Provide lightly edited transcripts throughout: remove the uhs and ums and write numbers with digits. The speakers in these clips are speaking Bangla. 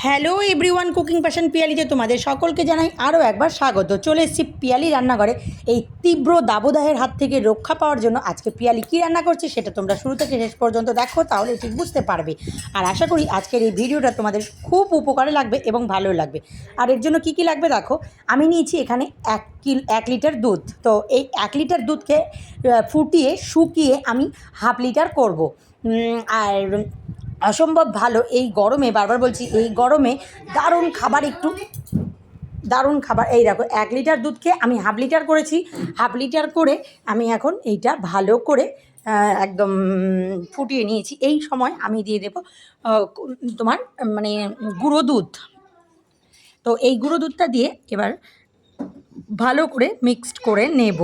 হ্যালো এভরিওয়ান, কুকিং প্যাশন পিয়ালিতে তোমাদের সকলকে জানাই আরও একবার স্বাগত। চলে এসেছি পিয়ালি রান্নাঘরে। এই তীব্র দাবদাহের হাত থেকে রক্ষা পাওয়ার জন্য আজকে পিয়ালি কী রান্না করছে সেটা তোমরা শুরু থেকে শেষ পর্যন্ত দেখো, তাহলে ঠিক বুঝতে পারবে। আর আশা করি আজকের এই ভিডিওটা তোমাদের খুব উপকারে লাগবে এবং ভালো লাগবে। আর এর জন্য কী কী লাগবে দেখো। আমি নিয়েছি এখানে 1 লিটার দুধ। তো এই 1 লিটার দুধকে ফুটিয়ে শুকিয়ে আমি হাফ লিটার করব। আর অসম্ভব ভালো এই গরমে, বারবার বলছি, এই গরমে দারুণ খাবার, একটু দারুণ খাবার। এই দেখো 1 লিটার দুধকে আমি হাফ লিটার করেছি। হাফ লিটার করে আমি এখন এইটা ভালো করে একদম ফুটিয়ে নিয়েছি। এই সময় আমি দিয়ে দেবো তোমার মানে গুঁড়ো দুধ। তো এই গুঁড়ো দুধটা দিয়ে এবার ভালো করে মিক্সড করে নেব।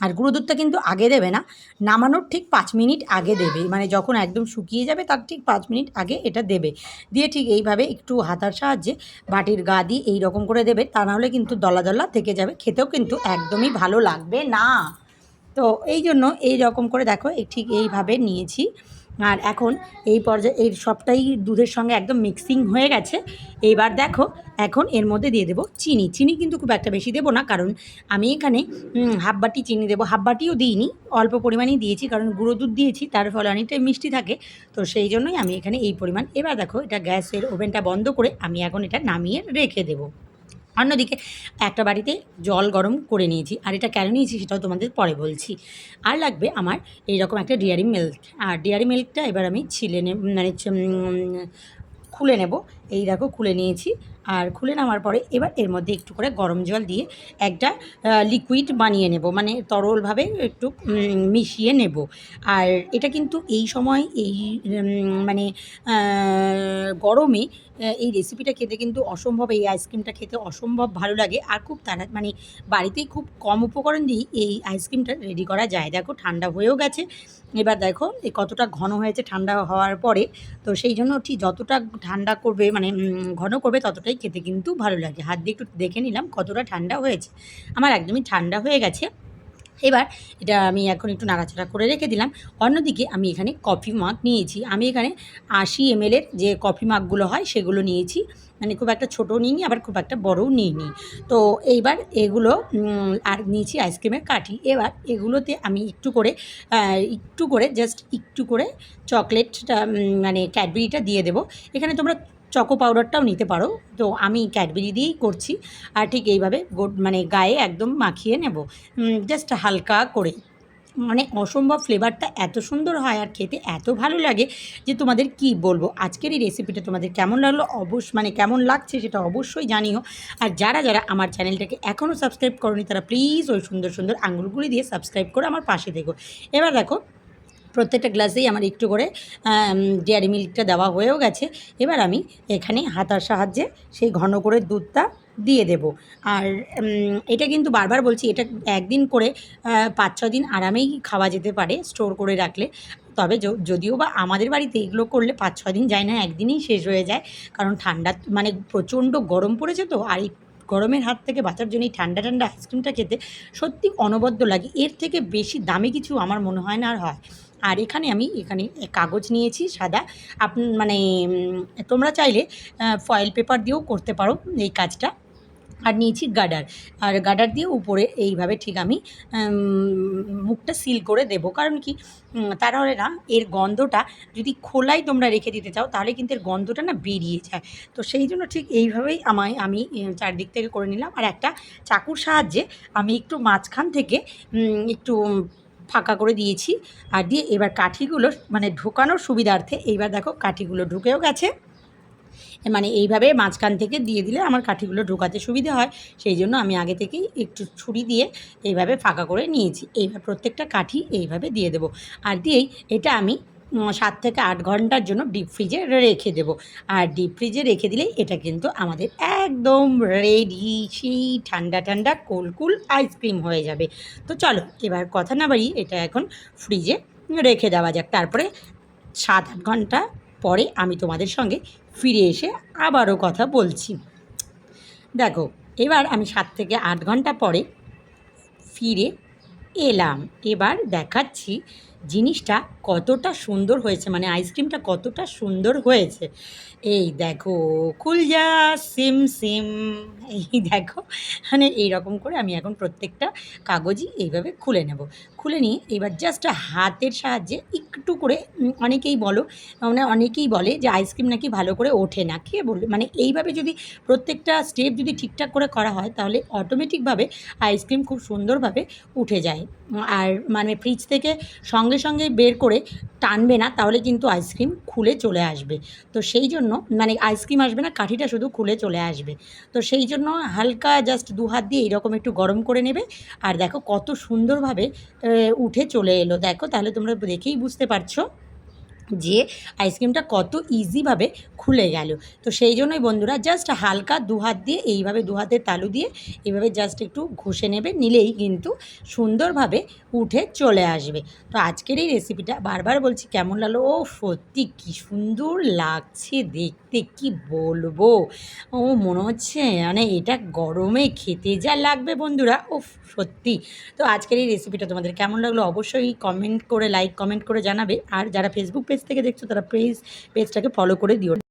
আর গুঁড়ো দুধটা কিন্তু আগে দেবে না, নামানোর ঠিক 5 মিনিট আগে দেবে, মানে যখন একদম শুকিয়ে যাবে তার ঠিক 5 মিনিট আগে এটা দেবে। দিয়ে ঠিক এইভাবে একটু হাতার সাহায্যে বাটির গা দিয়ে এই রকম করে দেবে, তা নাহলে কিন্তু দলা দলা থেকে যাবে, খেতেও কিন্তু একদমই ভালো লাগবে না। তো এই জন্য এই রকম করে দেখো ঠিক এইভাবে নিয়েছি। আর এখন এই পর্যায়ে এই সবটাই দুধের সঙ্গে একদম মিক্সিং হয়ে গেছে। এইবার দেখো এখন এর মধ্যে দিয়ে দেবো চিনি। চিনি কিন্তু খুব একটা বেশি দেবো না, কারণ আমি এখানে হাফ বাটি চিনি দেবো। হাফ বাটিও দিইনি, অল্প পরিমাণেই দিয়েছি, কারণ গুঁড়ো দুধ দিয়েছি, তার ফলে অনেকটাই মিষ্টি থাকে। তো সেই জন্যই আমি এখানে এই পরিমাণ। এবার দেখো এটা গ্যাসের ওভেনটা বন্ধ করে আমি এখন এটা নামিয়ে রেখে দেবো। অন্যদিকে একটা বাড়িতে জল গরম করে নিয়েছি, আর এটা কেন নিয়েছি সেটাও তোমাদের পরে বলছি। আর লাগবে আমার এইরকম একটা ডেয়ারি মিল্ক। আর ডেয়ারি মিল্কটা এবার আমি ছিলে মানে খুলে নেব। এই দেখো খুলে নিয়েছি। আর খুলে নেওয়ার পরে এবার এর মধ্যে একটু করে গরম জল দিয়ে একটা লিকুইড বানিয়ে নেব, মানে তরলভাবে একটু মিশিয়ে নেব। আর এটা কিন্তু এই সময় এই মানে গরমে এই রেসিপিটা খেতে কিন্তু অসম্ভব, এই আইসক্রিমটা খেতে অসম্ভব ভালো লাগে। আর খুব মানে বাড়িতেই খুব কম উপকরণ দিয়েই এই আইসক্রিমটা রেডি করা যায়। দেখো ঠান্ডা হয়েও গেছে। এবার দেখো কতটা ঘন হয়েছে ঠান্ডা হওয়ার পরে। তো সেই জন্য ঠিক যতটা ঠান্ডা করবে, মানে ঘন করবে, ততটাই খেতে কিন্তু ভালো লাগে। হাত দিয়ে একটু দেখে নিলাম কতটা ঠান্ডা হয়েছে। আমার একদমই ঠান্ডা হয়ে গেছে। এবার এটা আমি এখন একটু নাড়াচাড়া করে রেখে দিলাম। অন্যদিকে আমি এখানে কফি মাগ নিয়েছি। আমি এখানে 80 ml যে কফি মাগগুলো হয় সেগুলো নিয়েছি, মানে খুব একটা ছোটো নিইনি, আবার খুব একটা বড়ও নিইনি। তো এইবার এগুলো আর নিয়েছি আইসক্রিমের কাঠি। এবার এগুলোতে আমি একটু করে জাস্ট একটু করে চকলেটটা মানে ক্যাডবেরিটা দিয়ে দেবো। এখানে তোমরা চকো পাউডারটাও নিতে পারো, তো আমি ক্যাডবেরি দিয়েই করছি। আর ঠিক এইভাবে মানে গায়ে একদম মাখিয়ে নেব, জাস্ট হালকা করে। মানে অসম্ভব ফ্লেভারটা এত সুন্দর হয় আর খেতে এত ভালো লাগে যে তোমাদের কি বলবো। আজকের এই রেসিপিটা তোমাদের কেমন লাগলো মানে কেমন লাগছে সেটা অবশ্যই জানিও। আর যারা যারা আমার চ্যানেলটাকে এখনও সাবস্ক্রাইব করোনি তারা প্লিজ ওই সুন্দর সুন্দর আঙুলগুলি দিয়ে সাবস্ক্রাইব করে আমার পাশে থেকো। এবার দেখো প্রত্যেকটা গ্লাসেই আমার একটু করে ডেয়ারি মিল্কটা দেওয়া হয়েও গেছে। এবার আমি এখানে হাতার সাহায্যে সেই ঘন করে দুধটা দিয়ে দেব। আর এটা কিন্তু বারবার বলছি, এটা একদিন করে 5-6 দিন আরামেই খাওয়া যেতে পারে স্টোর করে রাখলে। তবে যদিও বা আমাদের বাড়িতে এগুলো করলে 5-6 দিন যায় না, একদিনেই শেষ হয়ে যায়। কারণ ঠান্ডা মানে প্রচণ্ড গরম পড়েছে, তো আর এই গরমের হাত থেকে বাঁচার জন্য এই ঠান্ডা ঠান্ডা আইসক্রিমটা খেতে সত্যি অনবদ্য লাগে। এর থেকে বেশি দামি কিছু আমার মনে হয় না আর হয়। আর এখানে আমি কাগজ নিয়েছি সাদা। মানে তোমরা চাইলে ফয়েল পেপার দিয়েও করতে পারো এই কাজটা। আর নিয়েছি গার্ডার। আর গার্ডার দিয়ে উপরে এইভাবে ঠিক আমি মুখটা সিল করে দেবো। কারণ কি, তাহলে না এর গন্ধটা, যদি খোলাই তোমরা রেখে দিতে চাও তাহলে কিন্তু এর গন্ধটা না বেরিয়ে যায়। তো সেই জন্য ঠিক এইভাবেই আমি চারদিক থেকে করে নিলাম। আর একটা চাকুর সাহায্যে আমি একটু মাঝখান থেকে একটু ফাঁকা করে দিয়েছি। আর দিয়ে এবার কাঠিগুলো মানে ঢোকানোর সুবিধার্থে, এইবার দেখো কাঠিগুলো ঢুকেও গেছে। মানে এইভাবে মাঝখান থেকে দিয়ে দিলে আমার কাঠিগুলো ঢোকাতে সুবিধে হয়, সেই জন্য আমি আগে থেকেই একটু ছুরি দিয়ে এইভাবে ফাঁকা করে নিয়েছি। এইবার প্রত্যেকটা কাঠি এইভাবে দিয়ে দেবো। আর দিয়েই এটা আমি 7 থেকে 8 ঘন্টার জন্য ডিপ ফ্রিজে রেখে দেবো। আর ডিপ ফ্রিজে রেখে দিলেই এটা কিন্তু আমাদের একদম রেডি, সেই ঠান্ডা ঠান্ডা কুল আইসক্রিম হয়ে যাবে। তো চলো এবার কথা না বাড়িয়ে এটা এখন ফ্রিজে রেখে দেওয়া যাক। তারপরে 7-8 ঘন্টা পরে আমি তোমাদের সঙ্গে ফিরে এসে আবারও কথা বলছি। দেখো এবার আমি 7 থেকে 8 ঘন্টা পরে ফিরে এলাম। এবার দেখাচ্ছি জিনিসটা কতটা সুন্দর হয়েছে, মানে আইসক্রিমটা কতটা সুন্দর হয়েছে। এই দেখো, খুল যা সিম সিম, এই দেখো, মানে এইরকম করে আমি এখন প্রত্যেকটা কাগজই এইভাবে খুলে নেব। খুলে নিয়ে এবার জাস্ট হাতের সাহায্যে একটু করে অনেকেই অনেকেই বলে যে আইসক্রিম নাকি ভালো করে ওঠে না। কে বলল? মানে এইভাবে যদি প্রত্যেকটা স্টেপ যদি ঠিকঠাক করে করা হয় তাহলে অটোমেটিকভাবে আইসক্রিম খুব সুন্দরভাবে উঠে যায়। আর মানে ফ্রিজ থেকে সঙ্গে সঙ্গে বের করে টানবে না, তাহলে কিন্তু আইসক্রিম খুলে চলে আসবে। তো সেই জন্য মানে আইসক্রিম আসবে না, কাঠিটা শুধু খুলে চলে আসবে। তো সেই জন্য হালকা জাস্ট দু হাত দিয়ে এইরকম একটু গরম করে নেবে। আর দেখো কত সুন্দরভাবে উঠে চলে এলো। দেখো, তাহলে তোমরা দেখেই বুঝতে পারছো যে আইসক্রিমটা কত ইজিভাবে খুলে গেল। তো সেই জন্যই বন্ধুরা জাস্ট হালকা দু হাত দিয়ে এইভাবে, দু হাতের তালু দিয়ে এইভাবে জাস্ট একটু ঘষে নেবে, নিলেই কিন্তু সুন্দরভাবে উঠে চলে আসবে। তো আজকের এই রেসিপিটা বারবার বলছি কেমন লাগলো, ও সত্যি কী সুন্দর লাগছে দেখতে, কি বলবো। ও মনে হচ্ছে মানে এটা গরমে খেতে যা লাগবে বন্ধুরা, ও সত্যি। তো আজকের এই রেসিপিটা তোমাদের কেমন লাগলো অবশ্যই কমেন্ট করে, লাইক কমেন্ট করে জানাবে। আর যারা ফেসবুক পেজ থেকে দেখছো তারা প্লিজ পেজটাকে ফলো করে দিও।